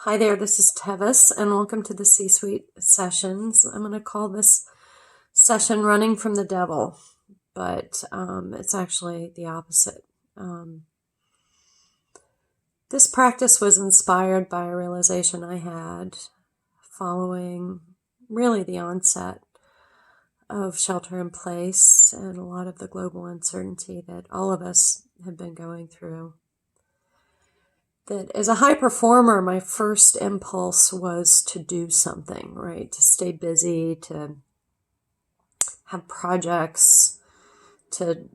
Hi there, this is Tevis, and welcome to the C-Suite Sessions. I'm going to call this session Running from the Devil, but it's actually the opposite. This practice was inspired by a realization I had following really the onset of shelter in place and a lot of the global uncertainty that all of us have been going through. That as a high performer, my first impulse was to do something, right? To stay busy, to have projects, to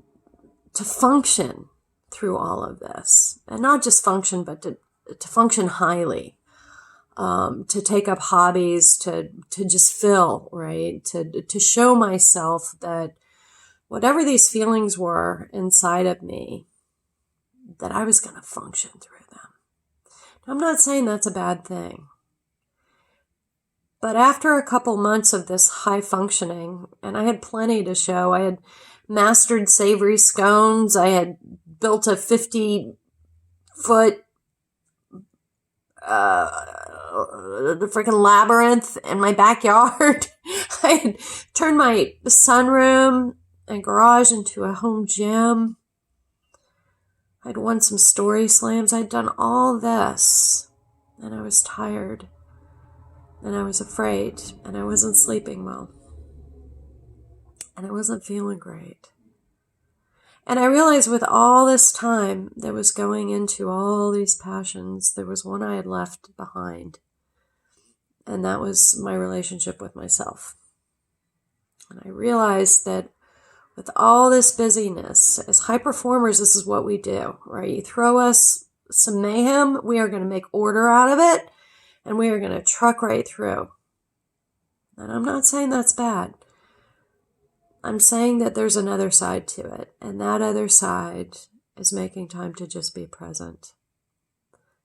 function through all of this. And not just function, but to function highly, to take up hobbies, to just fill, right? To show myself that whatever these feelings were inside of me, that I was going to function through them. I'm not saying that's a bad thing. But after a couple months of this high functioning, and I had plenty to show, I had mastered savory scones, I had built a 50-foot freaking labyrinth in my backyard. I had turned my sunroom and garage into a home gym. I'd won some story slams. I'd done all this, and I was tired, and I was afraid, and I wasn't sleeping well, and I wasn't feeling great. And I realized with all this time that was going into all these passions, there was one I had left behind, and that was my relationship with myself. And I realized that with all this busyness, as high performers, this is what we do, right? You throw us some mayhem, we are going to make order out of it, and we are going to truck right through. And I'm not saying that's bad. I'm saying that there's another side to it, and that other side is making time to just be present.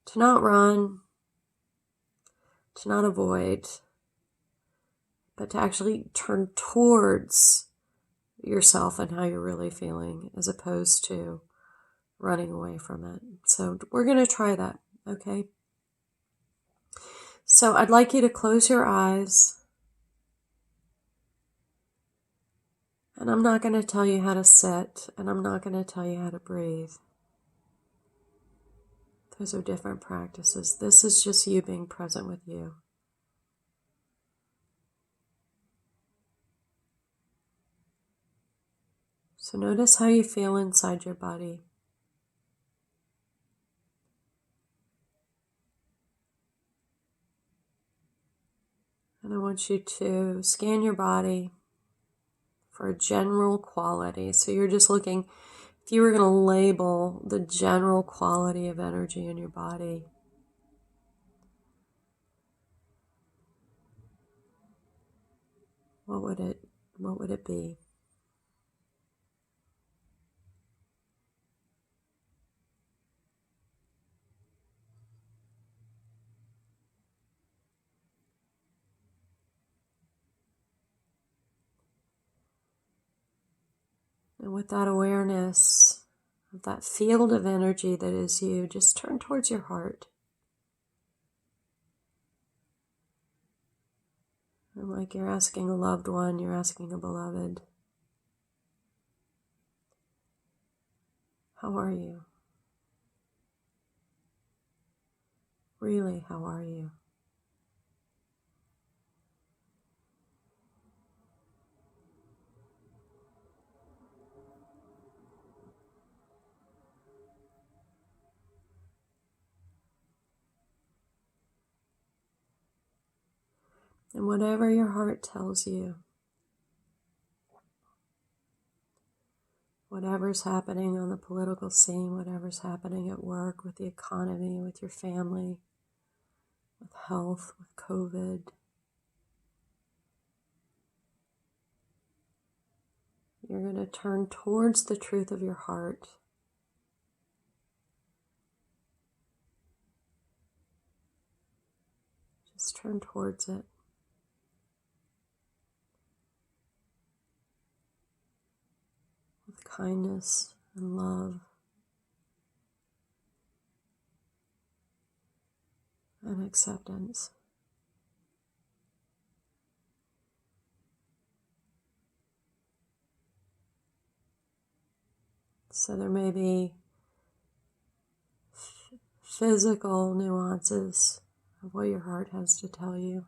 To not run, to not avoid, but to actually turn towards yourself and how you're really feeling, as opposed to running away from it. So we're going to try that, okay? So I'd like you to close your eyes, and I'm not going to tell you how to sit, and I'm not going to tell you how to breathe. Those are different practices. This is just you being present with you. So notice how you feel inside your body. And I want you to scan your body for a general quality. So you're just looking, if you were going to label the general quality of energy in your body, what would it be? And with that awareness of that field of energy that is you, just turn towards your heart. And like you're asking a loved one, you're asking a beloved, how are you? Really, how are you? And whatever your heart tells you, whatever's happening on the political scene, whatever's happening at work, with the economy, with your family, with health, with COVID, you're going to turn towards the truth of your heart. Just turn towards it. With kindness and love and acceptance. So there may be physical nuances of what your heart has to tell you.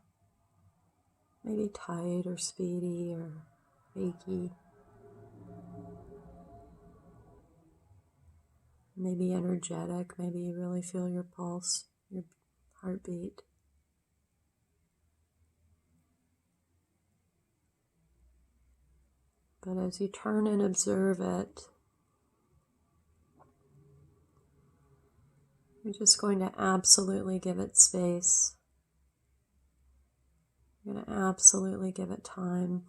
Maybe tight or speedy or achy. Maybe energetic. Maybe you really feel your pulse, your heartbeat. But as you turn and observe it, you're just going to absolutely give it space. You're going to absolutely give it time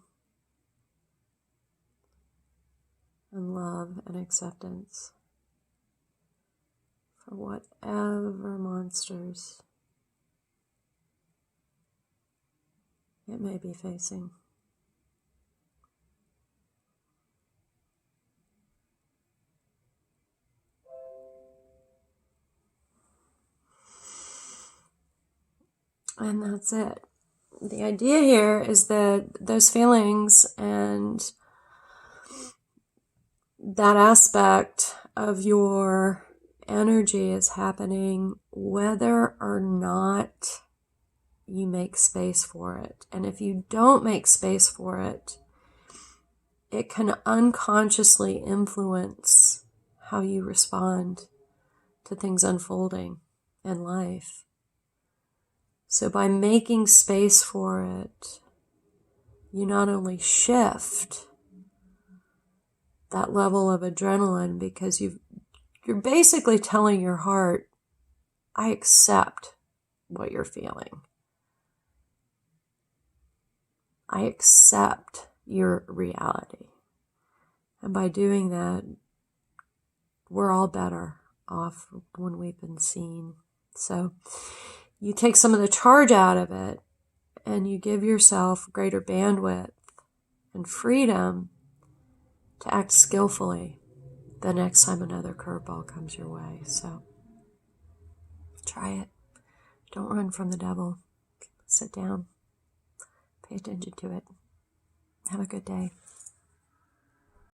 and love and acceptance for whatever monsters it may be facing. And that's it. The idea here is that those feelings and that aspect of your energy is happening whether or not you make space for it. And if you don't make space for it, it can unconsciously influence how you respond to things unfolding in life. So by making space for it, you not only shift that level of adrenaline because you're basically telling your heart, I accept what you're feeling. I accept your reality. And by doing that, we're all better off when we've been seen. So you take some of the charge out of it and you give yourself greater bandwidth and freedom to act skillfully the next time another curveball comes your way. So try it. Don't run from the devil. Sit down. Pay attention to it. Have a good day.